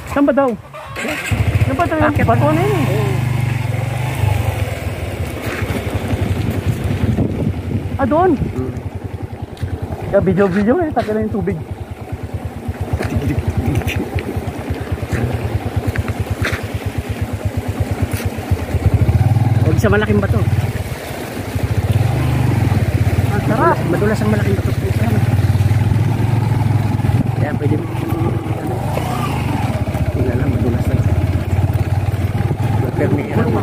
Saan ba daw? Saan ba daw yung bato na yun eh? Ah, doon? Yeah, video eh. Taka na yung tubig. Huwag sa malaking bato. Ang sarap. Madulas ang malaking bato. Kaya pwede mo. Tingnan lang, madulas lang. Pernihan mo.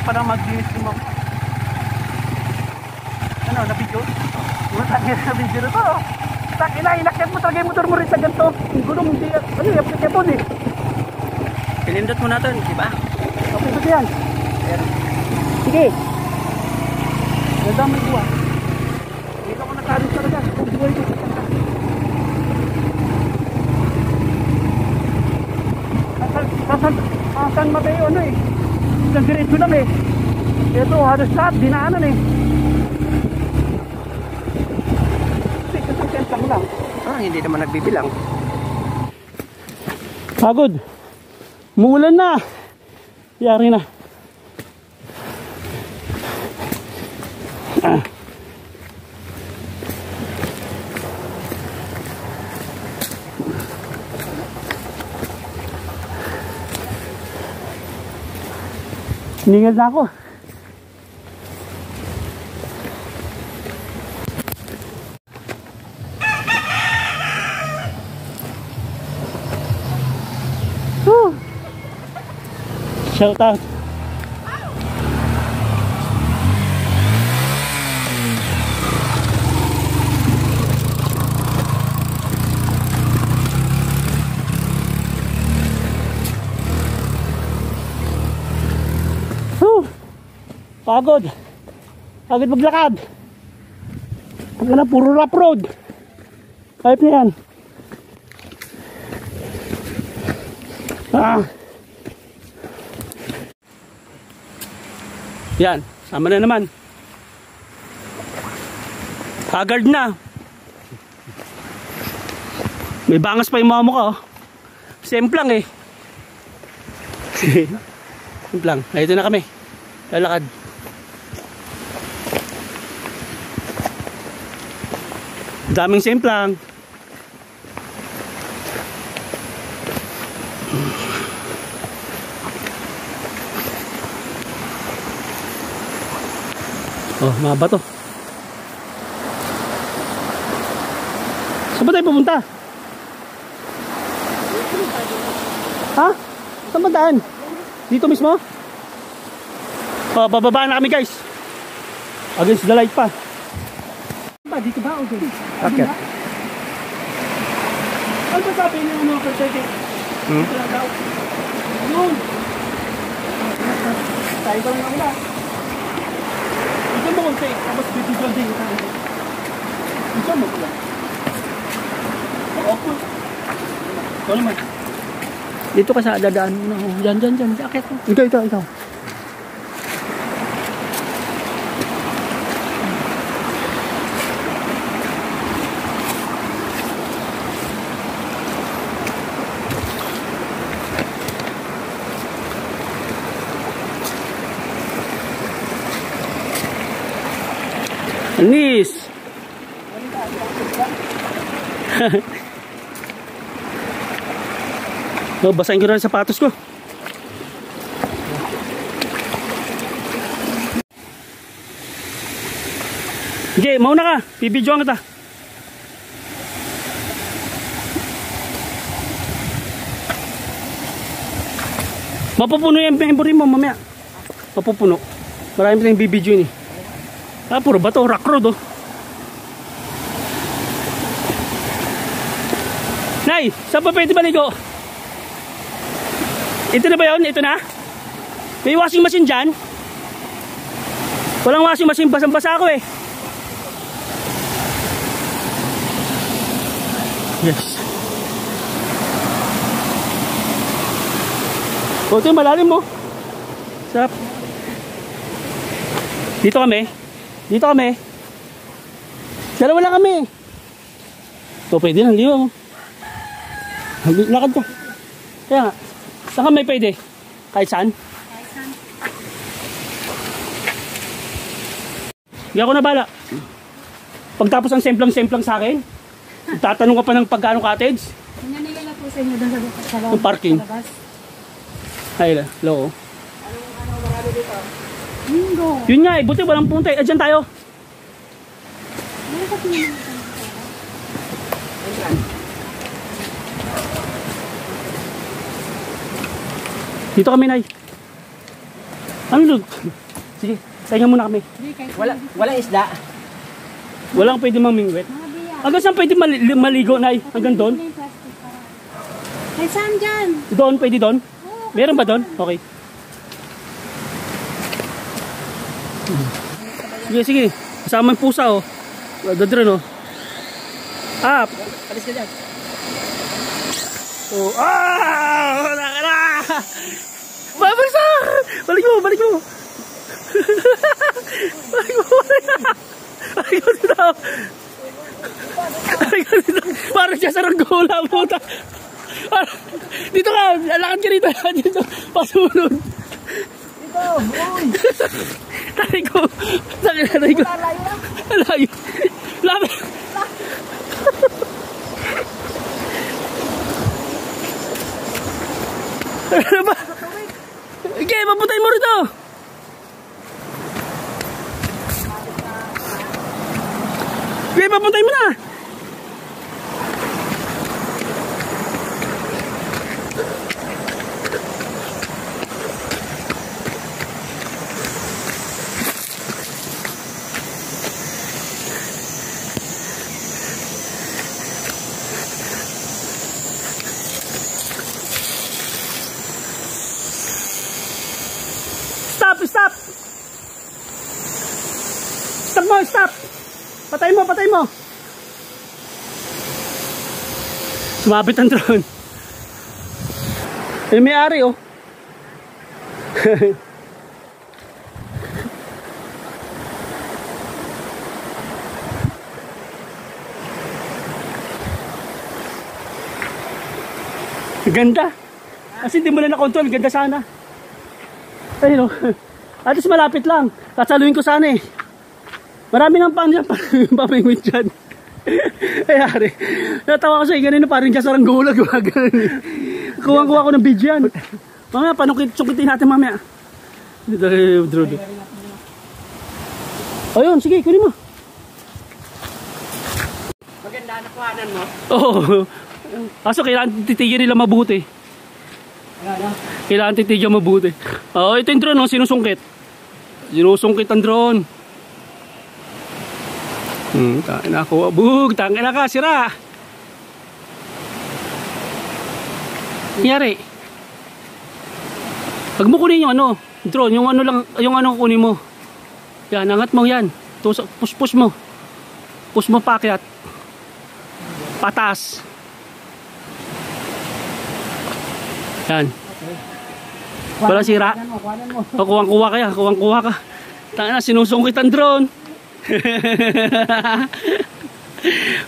Parang mag-ginis mo. Ano, na-video? Matangin sa video na to. Takina, inakyat mo talaga yung motor mo rin sa ganito. Yung gulong, hindi, ano yung aplikapon eh. Pinindot mo natin, diba? Okay ba yan? Sige. Nadamay ko ah. Hindi ako nakarin talaga. Kung buhay ko. Saan Mateo, ano eh. Isang diretso lang eh. Ito, halos lahat, dinaanan eh. Ah, hindi naman nagbibilang. Pagod. Muulan na. Yari na. Ningal na ako. Shout out. Pagod. Pagod maglakad. Pagka na puro rough road. Kahit na yan. Yan, sama na naman. Haggard na. May bangas pa yung mga mukha oh. Semplang eh. Semplang. Ito na kami. Lalakad. Daming semplang. Oh, mga bato. Saan ba tayo pupunta? Ha? Saan ba daan? Dito mismo? Oh, bababa na kami guys. Against the light pa. Dito ba? Okay. Okay. Ano ba sabi niyo mga persete? Dito lang daw. Yun. Tayo ba lang ako. Ito mo kung sa'yo, tapos bibigyan din tayo. Ito mo ko lang. Okay. Ito naman. Dito ka sa dadaan mo na. Diyan. Akit. Ikaw. Anis. Oh, basahin ko na ang sapatos ko. Okay, mauna ka. Bibidyoan kita. Mapupuno yung memory mo mamaya. Mapupuno. Marami tayong bibidyo ni. Ah, puro bato, rock road oh. Nay, saan pa pwede maligo? Ito na ba yun? Ito na? May washing machine dyan? Walang washing machine, basang-basa ako eh. Yes. O, ito yung malalim mo. Sarap. Dito kami. Dalawa lang kami. So pwede lang, liwa mo. Lakad ka. Kaya nga. Saan ka may pwede? Kahit saan? Kahit saan. Hindi ako nabala. Pagtapos ang semplang-semplang sa akin, tatanong ka pa ng pagkano cottage? Nananigala po sa inyo doon sa Yung parking. sa labas. Ay, loko. Anong marami dito? Bingo. Yun nga eh, buti walang punta eh. Dyan tayo. Meron pa tingin mo. Dito kami, Nay. Ano doon? Sige, tayo muna kami. Walang isda. Walang pwede mamingwit. Mga biya. Hanggang saan pwede maligo, Nay? Hanggang doon? Kahit saan dyan? Doon, pwede doon? Meron ba doon? Okay. Sige, sige. Kasama yung pusa, oh. Dadran, oh. Up. Alis ka dyan. Oh. Ah! Wala ka na! Babagsak! Balik mo, balik mo! Balik mo, balik mo! Balik mo dito! Balik mo dito! Parang siya sa ranggola, puta! Dito ka! Lalakad ka dito! Dito! Pasunod! Dito! Uy! Taray ko! Sakit na taray ko! Layo! Lapit! Ano ba? Okay, papuntayin mo rito! Okay, papuntayin mo na! Stop! Stop! Stop mo! Stop! Patay mo! Patay mo! Sumabit ang drone. Eh, may-ari, oh. Ganda. Kasi hindi mo na na-control. Ganda sana. Ayun, oh. At least malapit lang. Kasaluhin ko sana eh. Marami ng pan dyan. Papingwit dyan. Ayari. Natawa ko sa'yo. Ganun na parang dyan sa ranggola. Kuwang-kuha ko ng video yan. Mamaya, panukit-sukitin natin mamaya. Dito, Drudo. Ayun, sige, kunin mo. Maganda na kuhanan mo. Oo. Kaso kailangan titigyan nila mabuti. Kailangan titigyan mabuti. Oo, ito yung drone, oh, sinusungkit. Sinusungkit ang drone. Tangin na ako. Bug, tangin na ka, sira. Nangyari. Pag mo kunin yung ano, drone, yung ano lang, yung ano kunin mo. Yan, angat mo yan. Push mo. Push mo pakyat. Patas. Yan. Wala sira. O, kuwang-kuwa kaya. Kuwang-kuwa ka. Tangina, sinusungkit ang drone.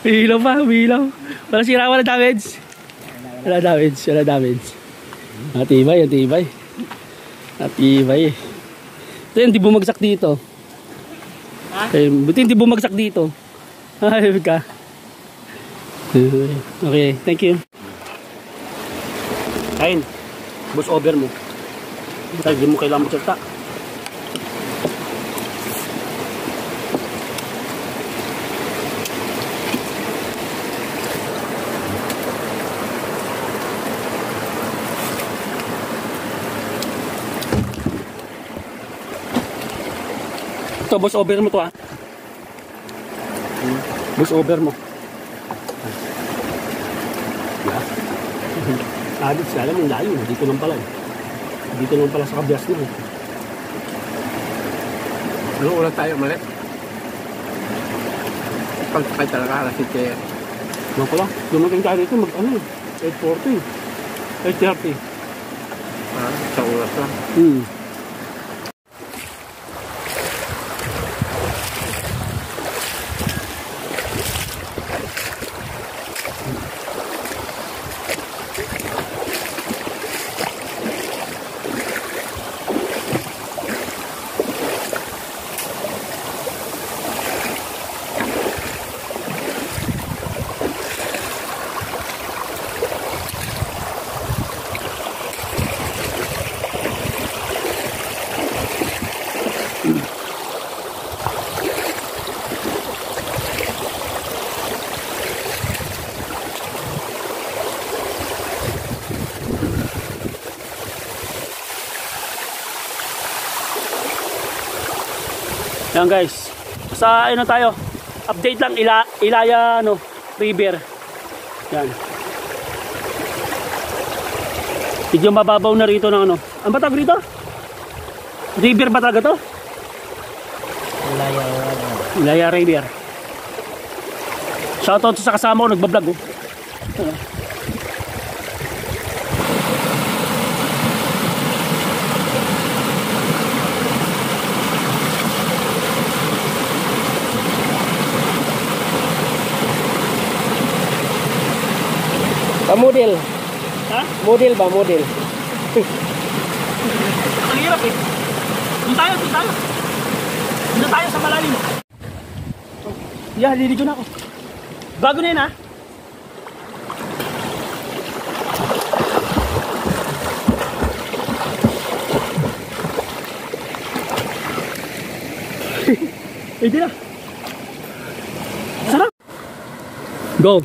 Bilaw pa, bilaw. Wala sira, wala damage. Wala damage, wala damage. Natibay, natibay. Natibay. Ito yung di bumagsak dito. Buti hindi bumagsak dito. Ay, ka. Okay, thank you. Ayun, boss over mo. Dahil di mo kailangan magsalita. Ito, boss over mo to, ah. Boss over mo. Agad siya, alam mo, layo. Dito lang pala. Dito lang pala sa kabias na. Ano ulang tayo umalit? Pagkakay talaga alas 7. Ano pala? Dumating tayo dito, mag-ano, 8:40. 8:30. Sa oras lang. Yan guys. Sa ano tayo? Update lang Ilaya ano, River. Yan. Medyo mababaw na rito ng ano. Ang ba tawag rito? River ba talaga to? Ilaya River. Shoutout sa kasama ko nagbablog oh. Model. Ha? Model ba? Model. Ang hirap eh. Doon tayo. Doon tayo sa malalim. Yeah, liligo na ako. Bago na yun ha. Hindi na. Sarap. Go.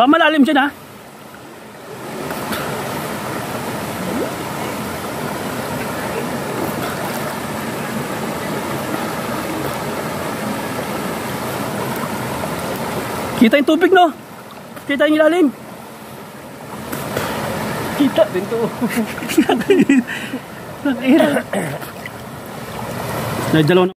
Pamalalim siya na. Kita yung tubig no? Kita yung ilalim. Kita din to. Nagdalaw na.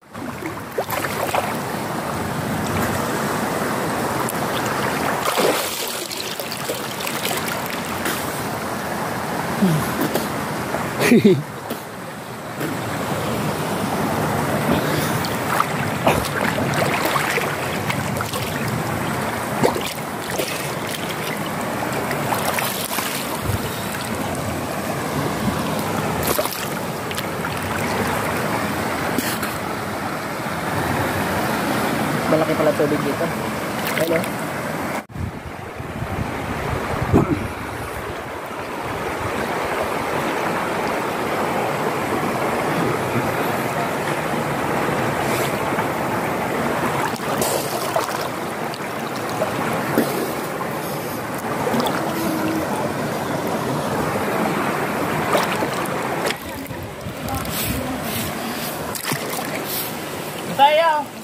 Malaki pala tubig dito. Ayun.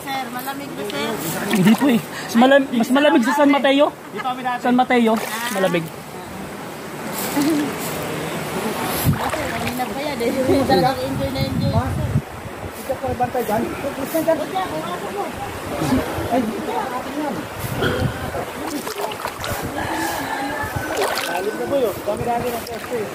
Sir, malamig ba sir? Hindi po eh. Mas malamig sa San Mateo. San Mateo, malamig. Kanina pa yan eh. Talagang enjoy na enjoy. Ito ko bantay dyan. Listen dyan. Ay, alim na po yun. Dami-dami ng pwesto eh.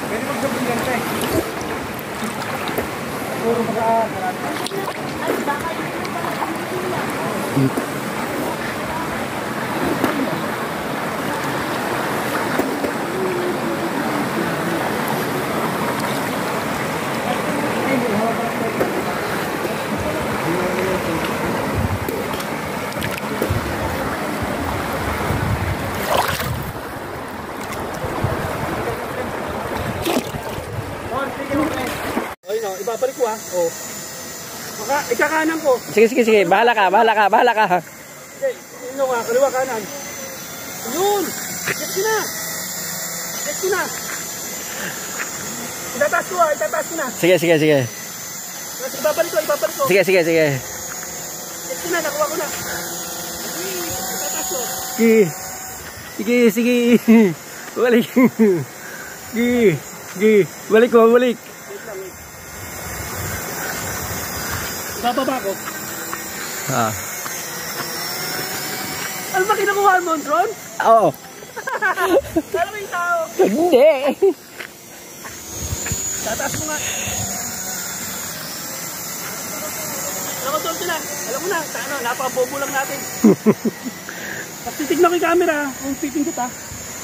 Pwede magsabihin yan siya eh. Puro magaan. Ibabalik ko ha. Oh. Ikakanan ko. Sige. Bahala ka. Okay, ino nga, kaliwa kanan. Yun! Get ko na! Itataas ko na. Sige. Tapos ibabalik ko. Sige. Get ko na, nakuha ko na. Itataas ko. Sige. Balik. Sige. Balik. Bababa ko. Ano ba kinakuha mo, drone? Oo. Para may tao. Hindi. Tataas mo nga. Nakatol sila. Alam mo na, napakabobo lang natin. Tapos titignan ko yung camera, kung pipindot ha,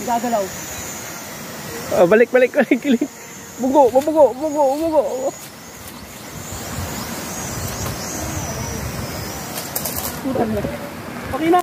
gagalaw. Balik. Bugo. Putan na. Okay na.